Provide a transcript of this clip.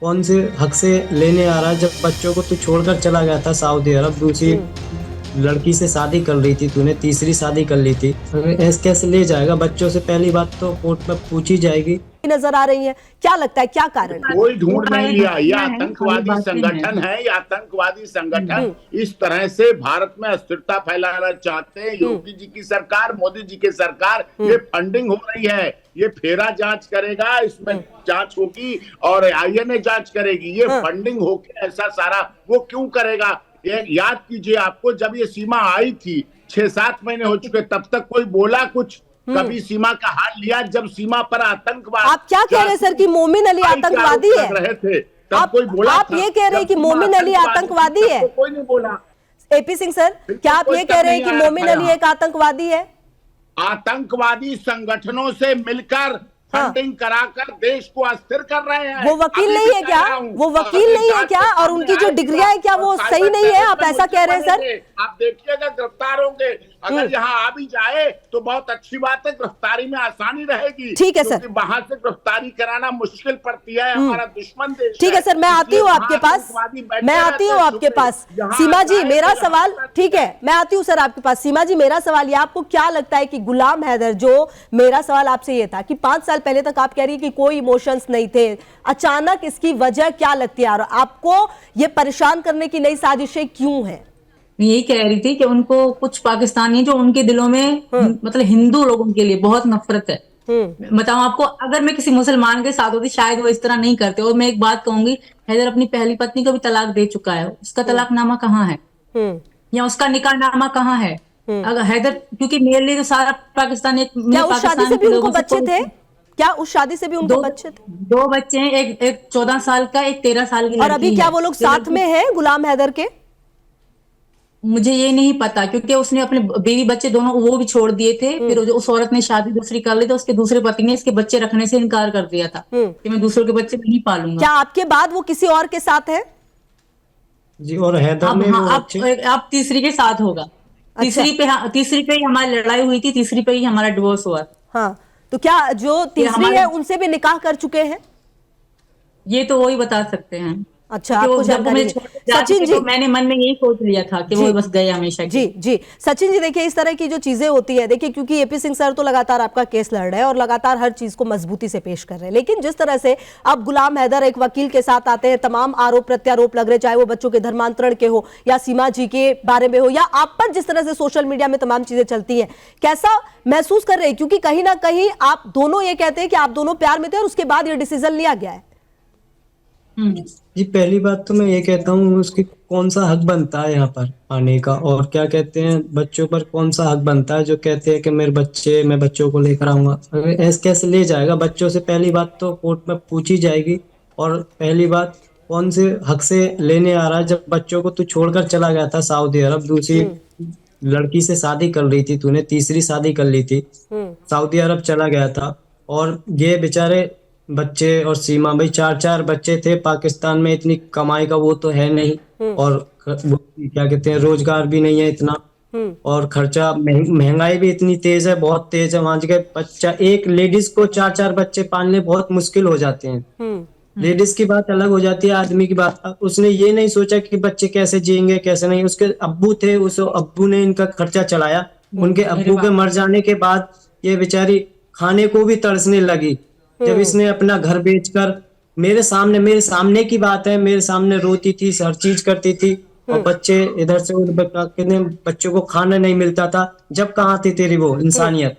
कौन से हक से लेने आ रहा है, जब बच्चों को तू छोड़कर चला गया था सऊदी अरब, दूसरी लड़की से शादी कर ली थी तूने, तीसरी शादी कर ली थी, ऐसे कैसे ले जाएगा बच्चों से? पहली बात तो कोर्ट में पूछी जाएगी। नजर आ रही है, क्या लगता है क्या कारण? कोई ढूंढ नहीं लिया, ये आतंकवादी संगठन है, ये आतंकवादी संगठन इस तरह से भारत में अस्थिरता फैलाना चाहते हैं। योगी जी की सरकार, मोदी जी की सरकार, ये फंडिंग हो रही है, ये फेरा जांच करेगा, इसमें जांच होगी और आईएनए जांच करेगी। ये फंडिंग होके ऐसा सारा वो क्यों करेगा? ये याद कीजिए, आपको जब ये सीमा आई थी 6-7 महीने हो चुके, तब तक कोई बोला कुछ? कभी सीमा का हाल लिया? जब सीमा पर आतंकवाद, आप क्या कह रहे हैं सर कि मोमिन अली आतंकवादी है? रहे थे तब कोई बोला? आप ये कह रहे हैं कि मोमिन अली आतंकवादी है? कोई नहीं बोला। एपी सिंह सर, क्या आप ये कह रहे हैं कि मोमिन अली एक आतंकवादी है? आतंकवादी संगठनों से मिलकर फंडिंग कराकर देश को अस्थिर कर रहे हैं। वो वकील नहीं है क्या? वो वकील नहीं है क्या? और उनकी जो डिग्रियां है क्या वो सही नहीं है? आप ऐसा कह रहे हैं सर? आप देखिएगा, गिरफ्तार होंगे। अगर यहाँ आ भी जाए तो बहुत अच्छी बात है, गिरफ्तारी में आसानी रहेगी। ठीक है सर, वहां से गिरफ्तारी कराना मुश्किल पड़ती है, हमारा दुश्मन देश। ठीक है सर, मैं आती हूँ आपके पास, मैं आती हूँ आपके पास। सीमा जी मेरा सवाल, ठीक है मैं आती हूँ सर आपके पास। सीमा जी मेरा सवाल ये, आपको क्या लगता है कि गुलाम हैदर, जो मेरा सवाल आपसे ये था कि 5 साल पहले तक आप कह रही है कि कोई इमोशंस नहीं थे, अचानक इसकी वजह क्या लगती है और आपको ये परेशान करने की नई साजिशें क्यों हैं? मैं यही कह रही थी कि उनको कुछ पाकिस्तानी जो उनके दिलों में मतलब हिंदू लोगों के लिए बहुत नफरत है। बताऊं आपको, अगर मैं किसी मुसलमान के साथ होती शायद वो इस तरह नहीं करते। और मैं एक बात कहूंगी, हैदर अपनी पहली पत्नी को भी तलाक दे चुका है, उसका तलाकनामा कहाँ है या उसका निकाहनामा कहाँ है? अगर हैदर, क्योंकि मेरे लिए तो सारा पाकिस्तान एक, क्या उस शादी से भी उनको बच्चे थे? क्या उस शादी से भी उनको बच्चे थे? 2 बच्चे हैं, एक 14 साल का, एक 13 साल की। और अभी क्या वो लोग साथ में हैं गुलाम हैदर के? मुझे ये नहीं पता, क्योंकि उसने अपने बीवी बच्चे दोनों वो भी छोड़ दिए थे। फिर उस औरत ने शादी दूसरी कर ली तो उसके दूसरे पति ने इसके बच्चे रखने से इनकार कर दिया था कि मैं दूसरों के बच्चे नहीं पालूंगा। क्या आपके बाद वो किसी और के साथ है? जी, और हैदर में आप तीसरी के साथ होगा। अच्छा। तीसरी पे ही हमारी लड़ाई हुई थी, तीसरी पे ही हमारा डिवोर्स हुआ। हाँ, तो क्या जो तीसरी है उनसे भी निकाह कर चुके हैं? ये तो वही बता सकते हैं। अच्छा, आपको जानकारी नहीं। सचिन जी, तो मैंने मन में यही सोच लिया था कि वो बस गए हमेशा। जी जी सचिन जी, देखिए इस तरह की जो चीजें होती है, देखिए क्योंकि एपी सिंह सर तो लगातार आपका केस लड़ रहे हैं और लगातार हर चीज को मजबूती से पेश कर रहे हैं, लेकिन जिस तरह से अब गुलाम हैदर एक वकील के साथ आते हैं, तमाम आरोप प्रत्यारोप लग रहे, चाहे वो बच्चों के धर्मांतरण के हो या सीमा जी के बारे में हो या आप पर जिस तरह से सोशल मीडिया में तमाम चीजें चलती हैं, कैसा महसूस कर रहे हैं? क्योंकि कहीं ना कहीं आप दोनों ये कहते हैं कि आप दोनों प्यार में थे और उसके बाद ये डिसीजन लिया गया है। जी, पहली बात तो मैं ये कहता हूँ, उसकी कौन सा हक बनता है यहाँ पर आने का, और क्या कहते हैं बच्चों पर कौन सा हक बनता है जो कहते हैं कि मेरे बच्चे, मैं बच्चों को लेकर आऊंगा, ऐसे कैसे ले जाएगा बच्चों से? पहली बात तो कोर्ट में पूछी जाएगी। और पहली बात, कौन से हक से लेने आ रहा है, जब बच्चों को तू छोड़कर चला गया था सऊदी अरब, दूसरी लड़की से शादी कर ली थी तूने, तीसरी शादी कर ली थी, सऊदी अरब चला गया था। और ये बेचारे बच्चे और सीमा भाई, 4-4 बच्चे थे। पाकिस्तान में इतनी कमाई का वो तो है नहीं, और क्या कहते हैं रोजगार भी नहीं है इतना, और खर्चा महंगाई भी इतनी तेज है, बहुत तेज है वहां जगह। बच्चा, एक लेडीज को 4-4 बच्चे पालने बहुत मुश्किल हो जाते हैं। लेडीज की बात अलग हो जाती है, आदमी की बात। उसने ये नहीं सोचा कि बच्चे कैसे जिएंगे कैसे नहीं। उसके अब्बू थे, उस अब्बू ने इनका खर्चा चलाया। उनके अब्बू के मर जाने के बाद ये बेचारी खाने को भी तरसने लगी, जब इसने अपना घर बेचकर, मेरे सामने की बात है, मेरे सामने रोती थी, हर चीज करती थी, और बच्चे इधर से उधर, बच्चों को खाना नहीं मिलता था। जब कहाँ थी तेरी वो इंसानियत?